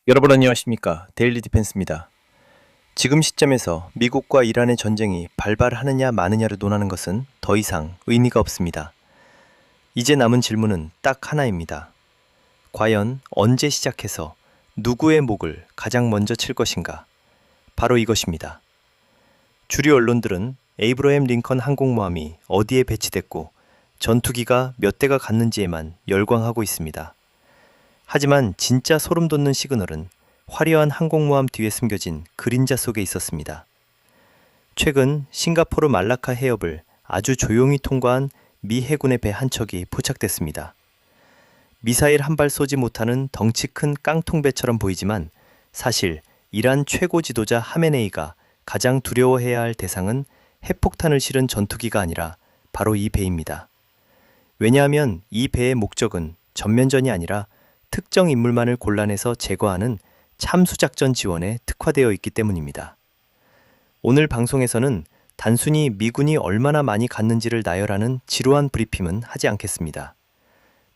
여러분 안녕하십니까? 데일리 디펜스입니다. 지금 시점에서 미국과 이란의 전쟁이 발발하느냐 마느냐를 논하는 것은 더 이상 의미가 없습니다. 이제 남은 질문은 딱 하나입니다. 과연 언제 시작해서 누구의 목을 가장 먼저 칠 것인가? 바로 이것입니다. 주류 언론들은 에이브러햄 링컨 항공모함이 어디에 배치됐고 전투기가 몇 대가 갔는지에만 열광하고 있습니다. 하지만 진짜 소름 돋는 시그널은 화려한 항공모함 뒤에 숨겨진 그림자 속에 있었습니다. 최근 싱가포르 말라카 해협을 아주 조용히 통과한 미 해군의 배 한 척이 포착됐습니다. 미사일 한 발 쏘지 못하는 덩치 큰 깡통배처럼 보이지만 사실 이란 최고 지도자 하메네이가 가장 두려워해야 할 대상은 핵폭탄을 실은 전투기가 아니라 바로 이 배입니다. 왜냐하면 이 배의 목적은 전면전이 아니라 특정 인물만을 골라내서 제거하는 참수작전 지원에 특화되어 있기 때문입니다. 오늘 방송에서는 단순히 미군이 얼마나 많이 갔는지를 나열하는 지루한 브리핑은 하지 않겠습니다.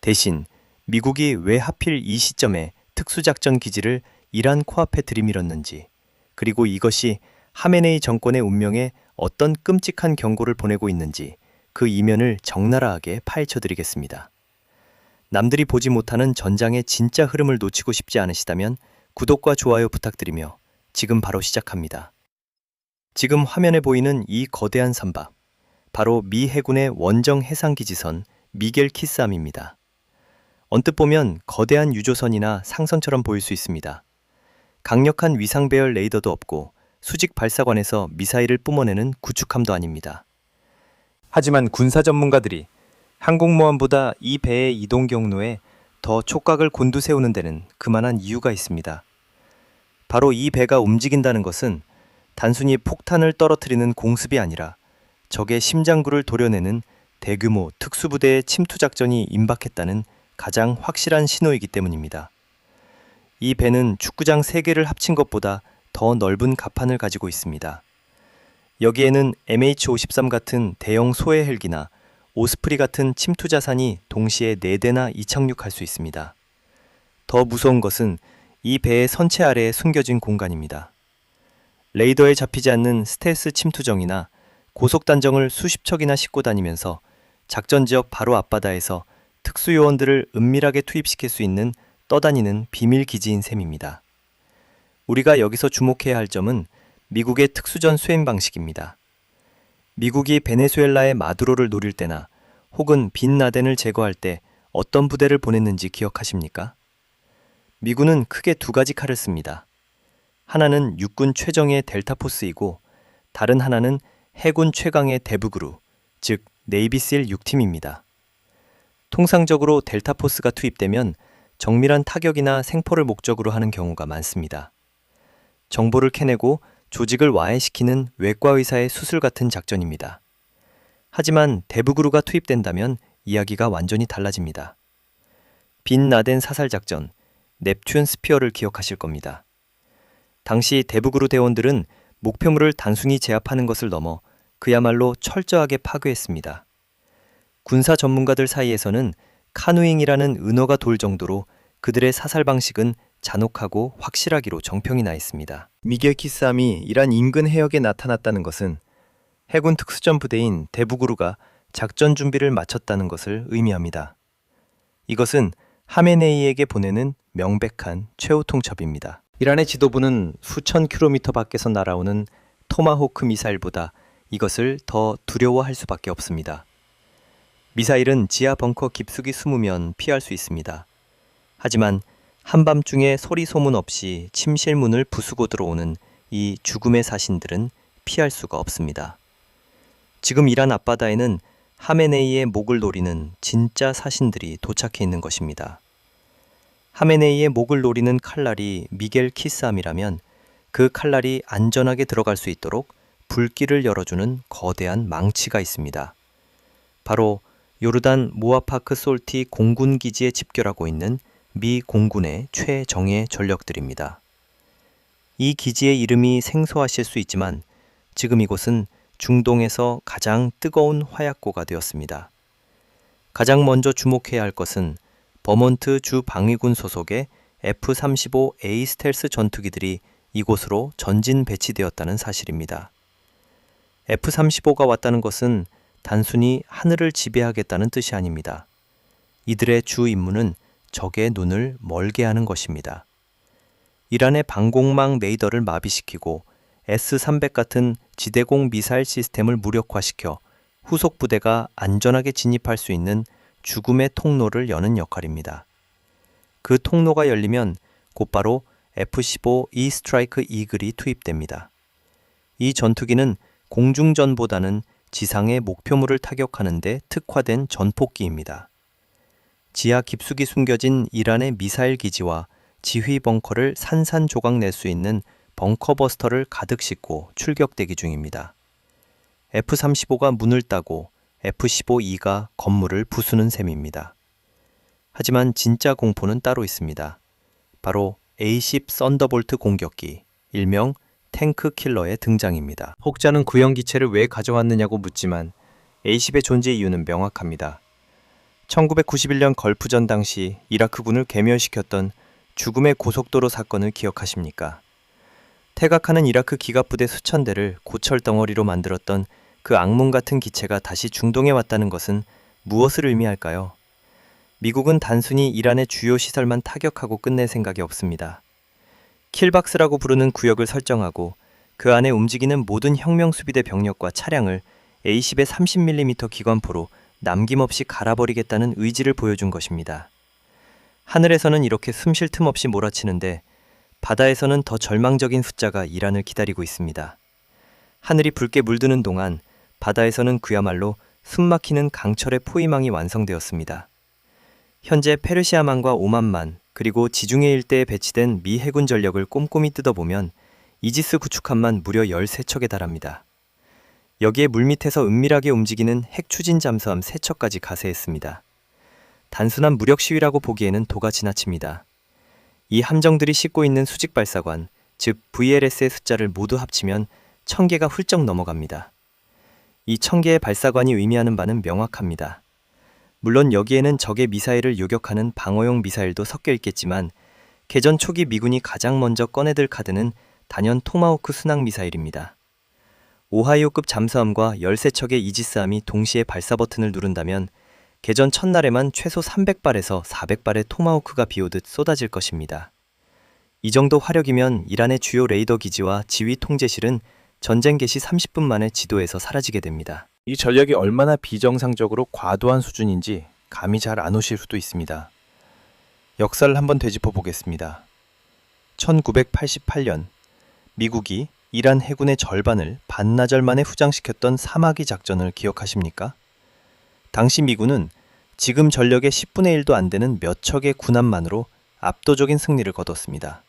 대신 미국이 왜 하필 이 시점에 특수작전 기지를 이란 코앞에 들이밀었는지, 그리고 이것이 하메네이 정권의 운명에 어떤 끔찍한 경고를 보내고 있는지 그 이면을 적나라하게 파헤쳐드리겠습니다. 남들이 보지 못하는 전장의 진짜 흐름을 놓치고 싶지 않으시다면 구독과 좋아요 부탁드리며 지금 바로 시작합니다. 지금 화면에 보이는 이 거대한 선박, 바로 미 해군의 원정 해상기지선 미겔 키스함입니다. 언뜻 보면 거대한 유조선이나 상선처럼 보일 수 있습니다. 강력한 위상 배열 레이더도 없고 수직 발사관에서 미사일을 뿜어내는 구축함도 아닙니다. 하지만 군사 전문가들이 항공모함보다 이 배의 이동 경로에 더 촉각을 곤두세우는 데는 그만한 이유가 있습니다. 바로 이 배가 움직인다는 것은 단순히 폭탄을 떨어뜨리는 공습이 아니라 적의 심장구를 도려내는 대규모 특수부대의 침투작전이 임박했다는 가장 확실한 신호이기 때문입니다. 이 배는 축구장 3개를 합친 것보다 더 넓은 갑판을 가지고 있습니다. 여기에는 MH-53 같은 대형 소해 헬기나 오스프리 같은 침투 자산이 동시에 4대나 이착륙할 수 있습니다. 더 무서운 것은 이 배의 선체 아래에 숨겨진 공간입니다. 레이더에 잡히지 않는 스텔스 침투정이나 고속단정을 수십 척이나 싣고 다니면서 작전 지역 바로 앞바다에서 특수요원들을 은밀하게 투입시킬 수 있는 떠다니는 비밀 기지인 셈입니다. 우리가 여기서 주목해야 할 점은 미국의 특수전 수행 방식입니다. 미국이 베네수엘라의 마두로를 노릴 때나 혹은 빈 라덴을 제거할 때 어떤 부대를 보냈는지 기억하십니까? 미군은 크게 2가지 칼을 씁니다. 하나는 육군 최정예 델타포스이고 다른 하나는 해군 최강의 대북으로, 즉 네이비실 6팀입니다. 통상적으로 델타포스가 투입되면 정밀한 타격이나 생포를 목적으로 하는 경우가 많습니다. 정보를 캐내고 조직을 와해시키는 외과의사의 수술 같은 작전입니다. 하지만 대북으로가 투입된다면 이야기가 완전히 달라집니다. 빈 라덴 사살 작전, 넵튠 스피어를 기억하실 겁니다. 당시 대북으로 대원들은 목표물을 단순히 제압하는 것을 넘어 그야말로 철저하게 파괴했습니다. 군사 전문가들 사이에서는 카누잉이라는 은어가 돌 정도로 그들의 사살 방식은 잔혹하고 확실하기로 정평이 나 있습니다. 미겔 키스함이 이란 인근 해역에 나타났다는 것은 해군 특수전 부대인 대북으루가 작전 준비를 마쳤다는 것을 의미합니다. 이것은 하메네이에게 보내는 명백한 최후 통첩입니다. 이란의 지도부는 수천 킬로미터 밖에서 날아오는 토마호크 미사일보다 이것을 더 두려워할 수밖에 없습니다. 미사일은 지하 벙커 깊숙이 숨으면 피할 수 있습니다. 하지만 한밤중에 소리 소문 없이 침실문을 부수고 들어오는 이 죽음의 사신들은 피할 수가 없습니다. 지금 이란 앞바다에는 하메네이의 목을 노리는 진짜 사신들이 도착해 있는 것입니다. 하메네이의 목을 노리는 칼날이 미겔 키스함이라면 그 칼날이 안전하게 들어갈 수 있도록 불길을 열어주는 거대한 망치가 있습니다. 바로 요르단 모아파크 솔티 공군 기지에 집결하고 있는 미 공군의 최정예 전력들입니다. 이 기지의 이름이 생소하실 수 있지만 지금 이곳은 중동에서 가장 뜨거운 화약고가 되었습니다. 가장 먼저 주목해야 할 것은 버몬트 주 방위군 소속의 F-35A 스텔스 전투기들이 이곳으로 전진 배치되었다는 사실입니다. F-35가 왔다는 것은 단순히 하늘을 지배하겠다는 뜻이 아닙니다. 이들의 주 임무는 적의 눈을 멀게 하는 것입니다. 이란의 방공망 레이더를 마비시키고 S-300 같은 지대공 미사일 시스템을 무력화시켜 후속 부대가 안전하게 진입할 수 있는 죽음의 통로를 여는 역할입니다. 그 통로가 열리면 곧바로 F-15E 스트라이크 이글이 투입됩니다. 이 전투기는 공중전보다는 지상의 목표물을 타격하는 데 특화된 전폭기입니다. 지하 깊숙이 숨겨진 이란의 미사일 기지와 지휘 벙커를 산산조각 낼 수 있는 벙커버스터를 가득 싣고 출격 대기 중입니다. F-35가 문을 따고 F-15E가 건물을 부수는 셈입니다. 하지만 진짜 공포는 따로 있습니다. 바로 A-10 썬더볼트 공격기, 일명 탱크 킬러의 등장입니다. 혹자는 구형 기체를 왜 가져왔느냐고 묻지만 A-10의 존재 이유는 명확합니다. 1991년 걸프전 당시 이라크군을 괴멸시켰던 죽음의 고속도로 사건을 기억하십니까? 태각하는 이라크 기갑부대 수천 대를 고철 덩어리로 만들었던 그 악몽 같은 기체가 다시 중동에 왔다는 것은 무엇을 의미할까요? 미국은 단순히 이란의 주요 시설만 타격하고 끝낼 생각이 없습니다. 킬박스라고 부르는 구역을 설정하고 그 안에 움직이는 모든 혁명수비대 병력과 차량을 A-10의 30mm 기관포로 남김없이 갈아버리겠다는 의지를 보여준 것입니다. 하늘에서는 이렇게 숨쉴 틈 없이 몰아치는데 바다에서는 더 절망적인 숫자가 이란을 기다리고 있습니다. 하늘이 붉게 물드는 동안 바다에서는 그야말로 숨막히는 강철의 포위망이 완성되었습니다. 현재 페르시아만과 오만만 그리고 지중해 일대에 배치된 미 해군 전력을 꼼꼼히 뜯어보면 이지스 구축함만 무려 13척에 달합니다. 여기에 물밑에서 은밀하게 움직이는 핵 추진 잠수함 3척까지 가세했습니다. 단순한 무력 시위라고 보기에는 도가 지나칩니다. 이 함정들이 싣고 있는 수직 발사관, 즉 VLS의 숫자를 모두 합치면 1000개가 훌쩍 넘어갑니다. 이 1000개의 발사관이 의미하는 바는 명확합니다. 물론 여기에는 적의 미사일을 요격하는 방어용 미사일도 섞여 있겠지만 개전 초기 미군이 가장 먼저 꺼내들 카드는 단연 토마호크 순항 미사일입니다. 오하이오급 잠수함과 13척의 이지스함이 동시에 발사 버튼을 누른다면 개전 첫날에만 최소 300발에서 400발의 토마호크가 비오듯 쏟아질 것입니다. 이 정도 화력이면 이란의 주요 레이더 기지와 지휘 통제실은 전쟁 개시 30분 만에 지도에서 사라지게 됩니다. 이 전력이 얼마나 비정상적으로 과도한 수준인지 감이 잘 안 오실 수도 있습니다. 역사를 한번 되짚어 보겠습니다. 1988년 미국이 이란 해군의 절반을 반나절 만에 후장시켰던 사마귀 작전을 기억하십니까? 당시 미군은 지금 전력의 10분의 1도 안 되는 몇 척의 군함만으로 압도적인 승리를 거뒀습니다.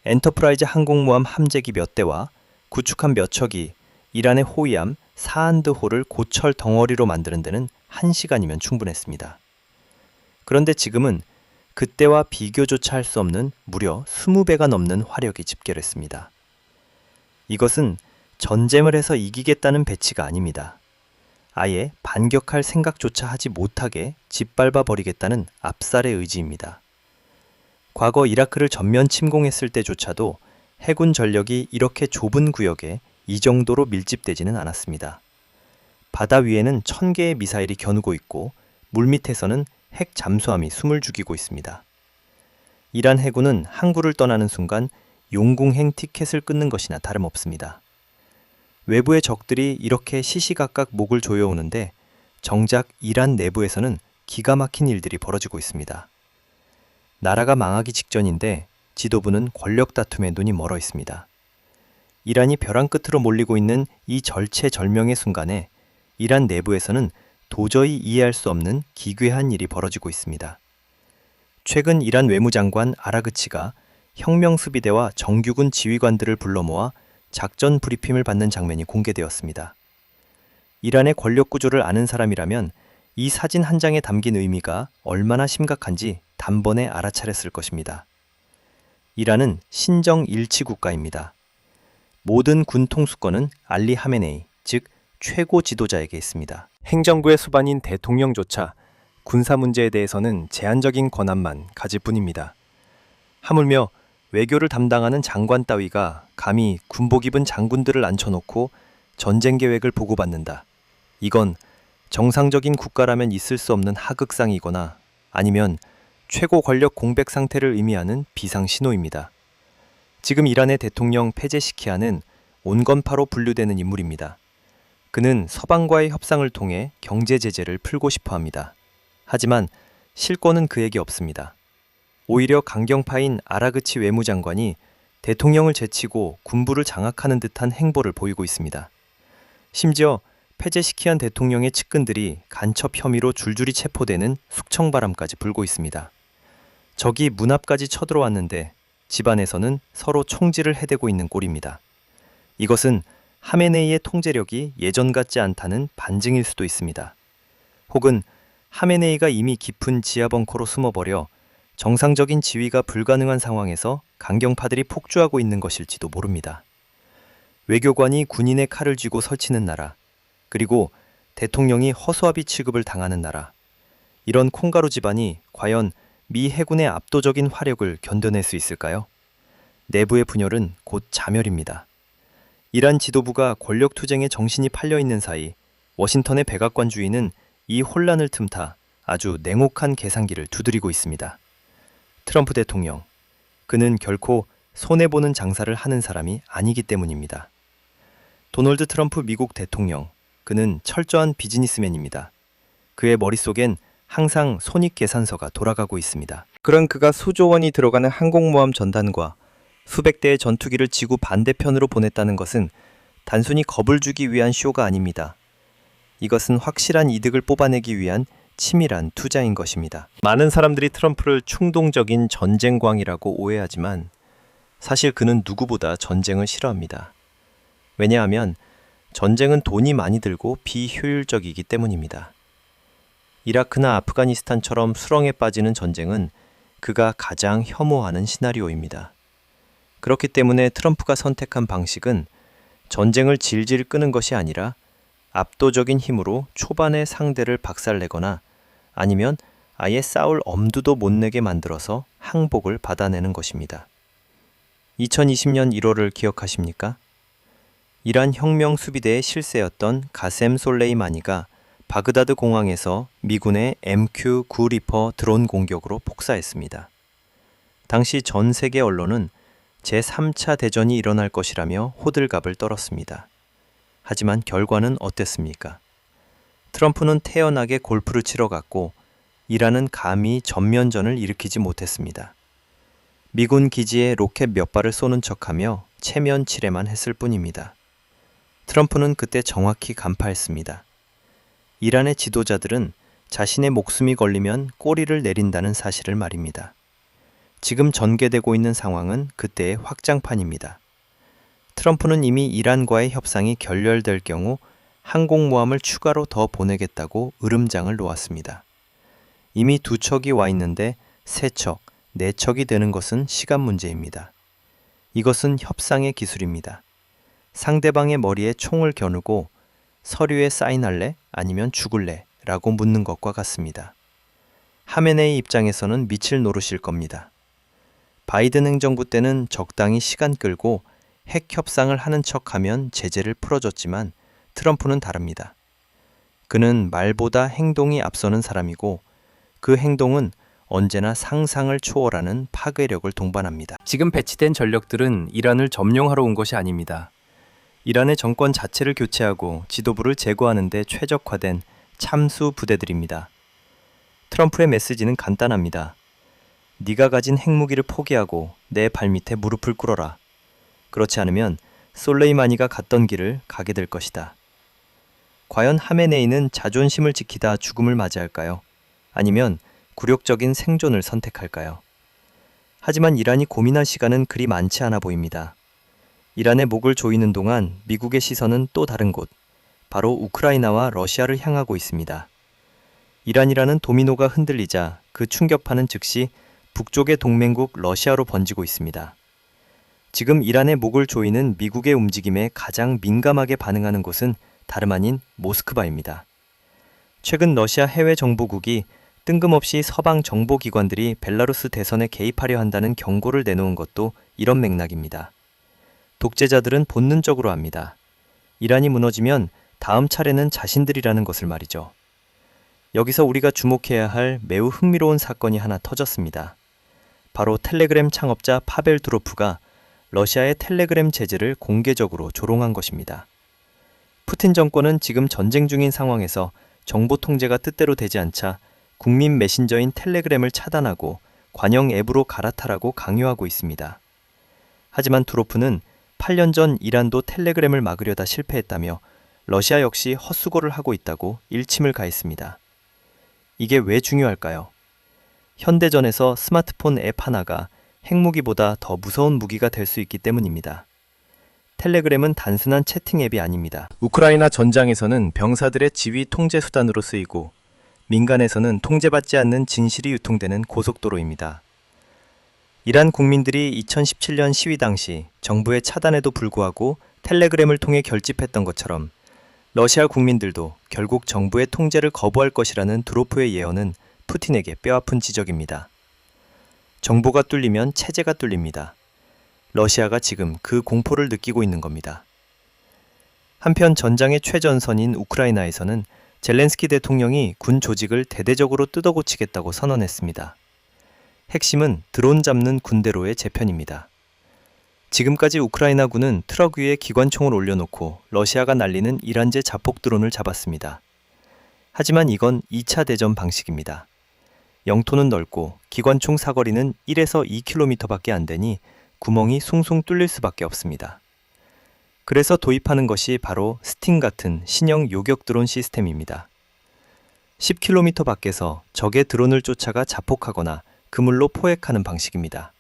엔터프라이즈 항공모함 함재기 몇 대와 구축함 몇 척이 이란의 호위함 사안드호를 고철 덩어리로 만드는 데는 1시간이면 충분했습니다. 그런데 지금은 그때와 비교조차 할 수 없는 무려 20배가 넘는 화력이 집결했습니다. 이것은 전쟁을 해서 이기겠다는 배치가 아닙니다. 아예 반격할 생각조차 하지 못하게 짓밟아 버리겠다는 압살의 의지입니다. 과거 이라크를 전면 침공했을 때조차도 해군 전력이 이렇게 좁은 구역에 이 정도로 밀집되지는 않았습니다. 바다 위에는 1000개의 미사일이 겨누고 있고 물밑에서는 핵 잠수함이 숨을 죽이고 있습니다. 이란 해군은 항구를 떠나는 순간 용궁행 티켓을 끊는 것이나 다름없습니다. 외부의 적들이 이렇게 시시각각 목을 조여오는데 정작 이란 내부에서는 기가 막힌 일들이 벌어지고 있습니다. 나라가 망하기 직전인데 지도부는 권력 다툼에 눈이 멀어 있습니다. 이란이 벼랑 끝으로 몰리고 있는 이 절체절명의 순간에 이란 내부에서는 도저히 이해할 수 없는 기괴한 일이 벌어지고 있습니다. 최근 이란 외무장관 아라그치가 혁명수비대와 정규군 지휘관들을 불러 모아 작전 브리핑을 받는 장면이 공개되었습니다. 이란의 권력 구조를 아는 사람이라면 이 사진 한 장에 담긴 의미가 얼마나 심각한지 단번에 알아차렸을 것입니다. 이란은 신정 일치 국가입니다. 모든 군 통수권은 알리 하메네이, 즉 최고 지도자에게 있습니다. 행정부의 수반인 대통령조차 군사 문제에 대해서는 제한적인 권한만 가질 뿐입니다. 하물며 외교를 담당하는 장관 따위가 감히 군복 입은 장군들을 앉혀놓고 전쟁 계획을 보고받는다. 이건 정상적인 국가라면 있을 수 없는 하극상이거나 아니면 최고 권력 공백 상태를 의미하는 비상 신호입니다. 지금 이란의 대통령 페제시키안은 온건파로 분류되는 인물입니다. 그는 서방과의 협상을 통해 경제 제재를 풀고 싶어 합니다. 하지만 실권은 그에게 없습니다. 오히려 강경파인 아라그치 외무장관이 대통령을 제치고 군부를 장악하는 듯한 행보를 보이고 있습니다. 심지어 페제시키안 대통령의 측근들이 간첩 혐의로 줄줄이 체포되는 숙청바람까지 불고 있습니다. 적이 문 앞까지 쳐들어왔는데 집안에서는 서로 총질을 해대고 있는 꼴입니다. 이것은 하메네이의 통제력이 예전 같지 않다는 반증일 수도 있습니다. 혹은 하메네이가 이미 깊은 지하 벙커로 숨어버려 정상적인 지휘가 불가능한 상황에서 강경파들이 폭주하고 있는 것일지도 모릅니다. 외교관이 군인의 칼을 쥐고 설치는 나라, 그리고 대통령이 허수아비 취급을 당하는 나라, 이런 콩가루 집안이 과연 미 해군의 압도적인 화력을 견뎌낼 수 있을까요? 내부의 분열은 곧 자멸입니다. 이란 지도부가 권력투쟁에 정신이 팔려있는 사이 워싱턴의 백악관주의는 이 혼란을 틈타 아주 냉혹한 계산기를 두드리고 있습니다. 트럼프 대통령, 그는 결코 손해보는 장사를 하는 사람이 아니기 때문입니다. 도널드 트럼프 미국 대통령, 그는 철저한 비즈니스맨입니다. 그의 머릿속엔 항상 손익계산서가 돌아가고 있습니다. 그런 그가 수조 원이 들어가는 항공모함 전단과 수백 대의 전투기를 지구 반대편으로 보냈다는 것은 단순히 겁을 주기 위한 쇼가 아닙니다. 이것은 확실한 이득을 뽑아내기 위한 치밀한 투자인 것입니다. 많은 사람들이 트럼프를 충동적인 전쟁광이라고 오해하지만 사실 그는 누구보다 전쟁을 싫어합니다. 왜냐하면 전쟁은 돈이 많이 들고 비효율적이기 때문입니다. 이라크나 아프가니스탄처럼 수렁에 빠지는 전쟁은 그가 가장 혐오하는 시나리오입니다. 그렇기 때문에 트럼프가 선택한 방식은 전쟁을 질질 끄는 것이 아니라 압도적인 힘으로 초반에 상대를 박살내거나 아니면 아예 싸울 엄두도 못 내게 만들어서 항복을 받아내는 것입니다. 2020년 1월을 기억하십니까? 이란 혁명 수비대의 실세였던 가셈 솔레이마니가 바그다드 공항에서 미군의 MQ-9 리퍼 드론 공격으로 폭사했습니다. 당시 전 세계 언론은 제3차 대전이 일어날 것이라며 호들갑을 떨었습니다. 하지만 결과는 어땠습니까? 트럼프는 태연하게 골프를 치러 갔고 이란은 감히 전면전을 일으키지 못했습니다. 미군 기지에 로켓 몇 발을 쏘는 척하며 체면 칠해만 했을 뿐입니다. 트럼프는 그때 정확히 간파했습니다. 이란의 지도자들은 자신의 목숨이 걸리면 꼬리를 내린다는 사실을 말입니다. 지금 전개되고 있는 상황은 그때의 확장판입니다. 트럼프는 이미 이란과의 협상이 결렬될 경우 항공모함을 추가로 더 보내겠다고 으름장을 놓았습니다. 이미 2척이 와 있는데 3척, 4척이 되는 것은 시간 문제입니다. 이것은 협상의 기술입니다. 상대방의 머리에 총을 겨누고 서류에 사인할래? 아니면 죽을래? 라고 묻는 것과 같습니다. 하메네이 입장에서는 미칠 노릇일 겁니다. 바이든 행정부 때는 적당히 시간 끌고 핵 협상을 하는 척하면 제재를 풀어줬지만 트럼프는 다릅니다. 그는 말보다 행동이 앞서는 사람이고 그 행동은 언제나 상상을 초월하는 파괴력을 동반합니다. 지금 배치된 전력들은 이란을 점령하러 온 것이 아닙니다. 이란의 정권 자체를 교체하고 지도부를 제거하는 데 최적화된 참수 부대들입니다. 트럼프의 메시지는 간단합니다. 네가 가진 핵무기를 포기하고 내 발밑에 무릎을 꿇어라. 그렇지 않으면 솔레이마니가 갔던 길을 가게 될 것이다. 과연 하메네이는 자존심을 지키다 죽음을 맞이할까요? 아니면 굴욕적인 생존을 선택할까요? 하지만 이란이 고민할 시간은 그리 많지 않아 보입니다. 이란의 목을 조이는 동안 미국의 시선은 또 다른 곳, 바로 우크라이나와 러시아를 향하고 있습니다. 이란이라는 도미노가 흔들리자 그 충격파는 즉시 북쪽의 동맹국 러시아로 번지고 있습니다. 지금 이란의 목을 조이는 미국의 움직임에 가장 민감하게 반응하는 곳은 다름 아닌 모스크바입니다. 최근 러시아 해외 정보국이 뜬금없이 서방 정보기관들이 벨라루스 대선에 개입하려 한다는 경고를 내놓은 것도 이런 맥락입니다. 독재자들은 본능적으로 압니다. 이란이 무너지면 다음 차례는 자신들이라는 것을 말이죠. 여기서 우리가 주목해야 할 매우 흥미로운 사건이 하나 터졌습니다. 바로 텔레그램 창업자 파벨 두로프가 러시아의 텔레그램 제재를 공개적으로 조롱한 것입니다. 푸틴 정권은 지금 전쟁 중인 상황에서 정보 통제가 뜻대로 되지 않자 국민 메신저인 텔레그램을 차단하고 관영 앱으로 갈아타라고 강요하고 있습니다. 하지만 두로프는 8년 전 이란도 텔레그램을 막으려다 실패했다며 러시아 역시 헛수고를 하고 있다고 일침을 가했습니다. 이게 왜 중요할까요? 현대전에서 스마트폰 앱 하나가 핵무기보다 더 무서운 무기가 될 수 있기 때문입니다. 텔레그램은 단순한 채팅 앱이 아닙니다. 우크라이나 전장에서는 병사들의 지휘 통제 수단으로 쓰이고 민간에서는 통제받지 않는 진실이 유통되는 고속도로입니다. 이란 국민들이 2017년 시위 당시 정부의 차단에도 불구하고 텔레그램을 통해 결집했던 것처럼 러시아 국민들도 결국 정부의 통제를 거부할 것이라는 두로프의 예언은 푸틴에게 뼈아픈 지적입니다. 정보가 뚫리면 체제가 뚫립니다. 러시아가 지금 그 공포를 느끼고 있는 겁니다. 한편 전장의 최전선인 우크라이나에서는 젤렌스키 대통령이 군 조직을 대대적으로 뜯어고치겠다고 선언했습니다. 핵심은 드론 잡는 군대로의 재편입니다. 지금까지 우크라이나군은 트럭 위에 기관총을 올려놓고 러시아가 날리는 이란제 자폭 드론을 잡았습니다. 하지만 이건 2차 대전 방식입니다. 영토는 넓고 기관총 사거리는 1에서 2km밖에 안 되니 구멍이 숭숭 뚫릴 수밖에 없습니다. 그래서 도입하는 것이 바로 스팅 같은 신형 요격 드론 시스템입니다. 10km 밖에서 적의 드론을 쫓아가 자폭하거나 그물로 포획하는 방식입니다.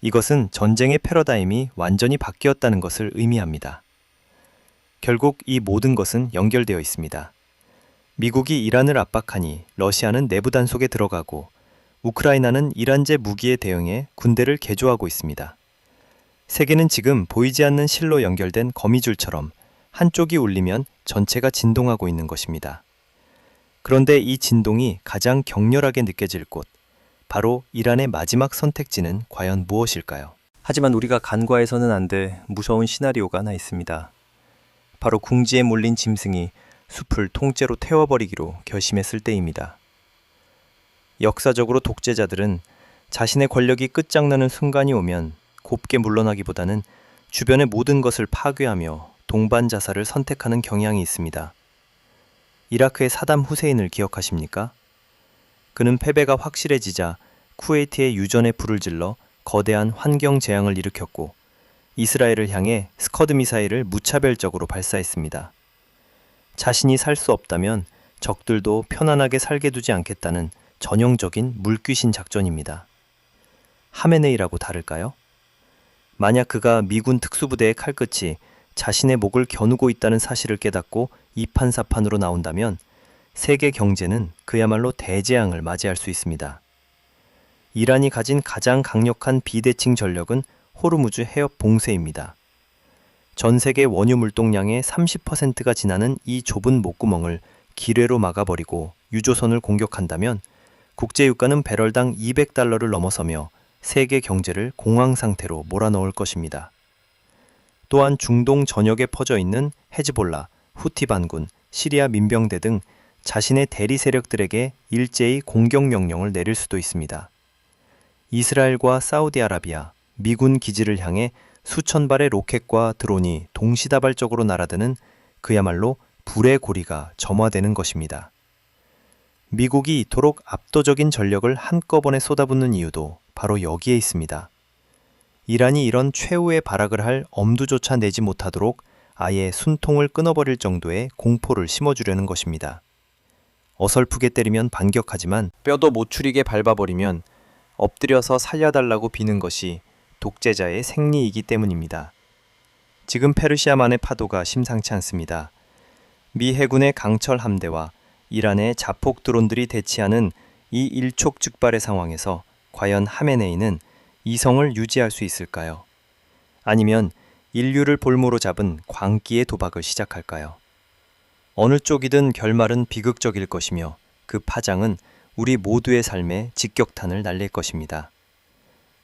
이것은 전쟁의 패러다임이 완전히 바뀌었다는 것을 의미합니다. 결국 이 모든 것은 연결되어 있습니다. 미국이 이란을 압박하니 러시아는 내부 단속에 들어가고 우크라이나는 이란제 무기에 대응해 군대를 개조하고 있습니다. 세계는 지금 보이지 않는 실로 연결된 거미줄처럼 한쪽이 울리면 전체가 진동하고 있는 것입니다. 그런데 이 진동이 가장 격렬하게 느껴질 곳, 바로 이란의 마지막 선택지는 과연 무엇일까요? 하지만 우리가 간과해서는 안 될 무서운 시나리오가 하나 있습니다. 바로 궁지에 몰린 짐승이 숲을 통째로 태워버리기로 결심했을 때입니다. 역사적으로 독재자들은 자신의 권력이 끝장나는 순간이 오면 곱게 물러나기보다는 주변의 모든 것을 파괴하며 동반 자살을 선택하는 경향이 있습니다. 이라크의 사담 후세인을 기억하십니까? 그는 패배가 확실해지자 쿠웨이트의 유전에 불을 질러 거대한 환경 재앙을 일으켰고 이스라엘을 향해 스커드 미사일을 무차별적으로 발사했습니다. 자신이 살 수 없다면 적들도 편안하게 살게 두지 않겠다는 전형적인 물귀신 작전입니다. 하메네이라고 다를까요? 만약 그가 미군 특수부대의 칼끝이 자신의 목을 겨누고 있다는 사실을 깨닫고 이판사판으로 나온다면 세계 경제는 그야말로 대재앙을 맞이할 수 있습니다. 이란이 가진 가장 강력한 비대칭 전력은 호르무즈 해협 봉쇄입니다. 전 세계 원유 물동량의 30%가 지나는 이 좁은 목구멍을 기뢰로 막아버리고 유조선을 공격한다면 국제유가는 배럴당 $200를 넘어서며 세계 경제를 공황 상태로 몰아넣을 것입니다. 또한 중동 전역에 퍼져 있는 헤즈볼라, 후티 반군, 시리아 민병대 등 자신의 대리 세력들에게 일제히 공격 명령을 내릴 수도 있습니다. 이스라엘과 사우디아라비아, 미군 기지를 향해 수천 발의 로켓과 드론이 동시다발적으로 날아드는 그야말로 불의 고리가 점화되는 것입니다. 미국이 이토록 압도적인 전력을 한꺼번에 쏟아붓는 이유도 바로 여기에 있습니다. 이란이 이런 최후의 발악을 할 엄두조차 내지 못하도록 아예 순통을 끊어버릴 정도의 공포를 심어주려는 것입니다. 어설프게 때리면 반격하지만 뼈도 못 추리게 밟아버리면 엎드려서 살려달라고 비는 것이 독재자의 생리이기 때문입니다. 지금 페르시아만의 파도가 심상치 않습니다. 미 해군의 강철 함대와 이란의 자폭 드론들이 대치하는 이 일촉즉발의 상황에서 과연 하메네이는 이성을 유지할 수 있을까요? 아니면 인류를 볼모로 잡은 광기의 도박을 시작할까요? 어느 쪽이든 결말은 비극적일 것이며 그 파장은 우리 모두의 삶에 직격탄을 날릴 것입니다.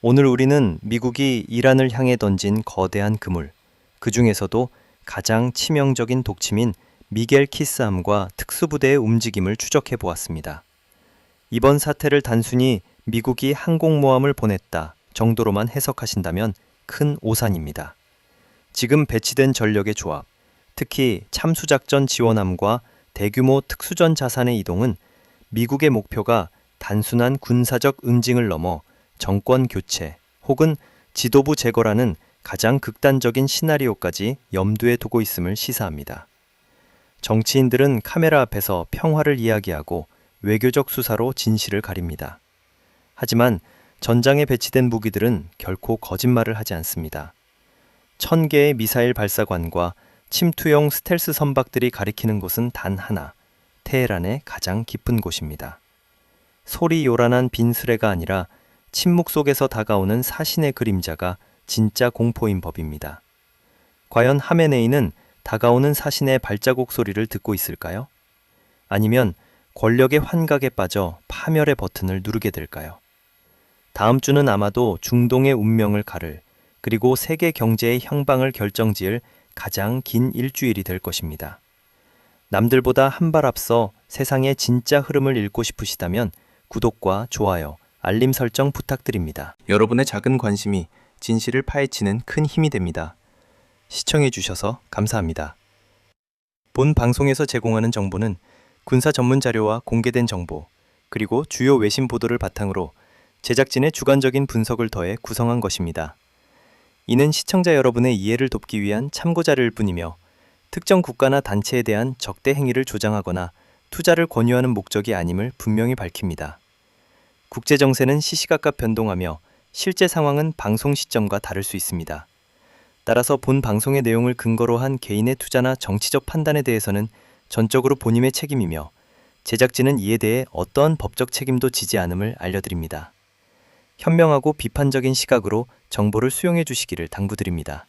오늘 우리는 미국이 이란을 향해 던진 거대한 그물, 그 중에서도 가장 치명적인 독침인 미겔 키스함과 특수부대의 움직임을 추적해 보았습니다. 이번 사태를 단순히 미국이 항공모함을 보냈다 정도로만 해석하신다면 큰 오산입니다. 지금 배치된 전력의 조합, 특히 참수작전 지원함과 대규모 특수전 자산의 이동은 미국의 목표가 단순한 군사적 응징을 넘어 정권 교체 혹은 지도부 제거라는 가장 극단적인 시나리오까지 염두에 두고 있음을 시사합니다. 정치인들은 카메라 앞에서 평화를 이야기하고 외교적 수사로 진실을 가립니다. 하지만 전장에 배치된 무기들은 결코 거짓말을 하지 않습니다. 1000개의 미사일 발사관과 침투용 스텔스 선박들이 가리키는 곳은 단 하나, 테헤란의 가장 깊은 곳입니다. 소리 요란한 빈수레가 아니라 침묵 속에서 다가오는 사신의 그림자가 진짜 공포인 법입니다. 과연 하메네이는 다가오는 사신의 발자국 소리를 듣고 있을까요? 아니면 권력의 환각에 빠져 파멸의 버튼을 누르게 될까요? 다음 주는 아마도 중동의 운명을 가를, 그리고 세계 경제의 향방을 결정지을 가장 긴 일주일이 될 것입니다. 남들보다 한 발 앞서 세상의 진짜 흐름을 읽고 싶으시다면 구독과 좋아요, 알림 설정 부탁드립니다. 여러분의 작은 관심이 진실을 파헤치는 큰 힘이 됩니다. 시청해 주셔서 감사합니다. 본 방송에서 제공하는 정보는 군사 전문 자료와 공개된 정보, 그리고 주요 외신 보도를 바탕으로 제작진의 주관적인 분석을 더해 구성한 것입니다. 이는 시청자 여러분의 이해를 돕기 위한 참고자료일 뿐이며 특정 국가나 단체에 대한 적대 행위를 조장하거나 투자를 권유하는 목적이 아님을 분명히 밝힙니다. 국제 정세는 시시각각 변동하며 실제 상황은 방송 시점과 다를 수 있습니다. 따라서 본 방송의 내용을 근거로 한 개인의 투자나 정치적 판단에 대해서는 전적으로 본인의 책임이며 제작진은 이에 대해 어떠한 법적 책임도 지지 않음을 알려드립니다. 현명하고 비판적인 시각으로 정보를 수용해 주시기를 당부드립니다.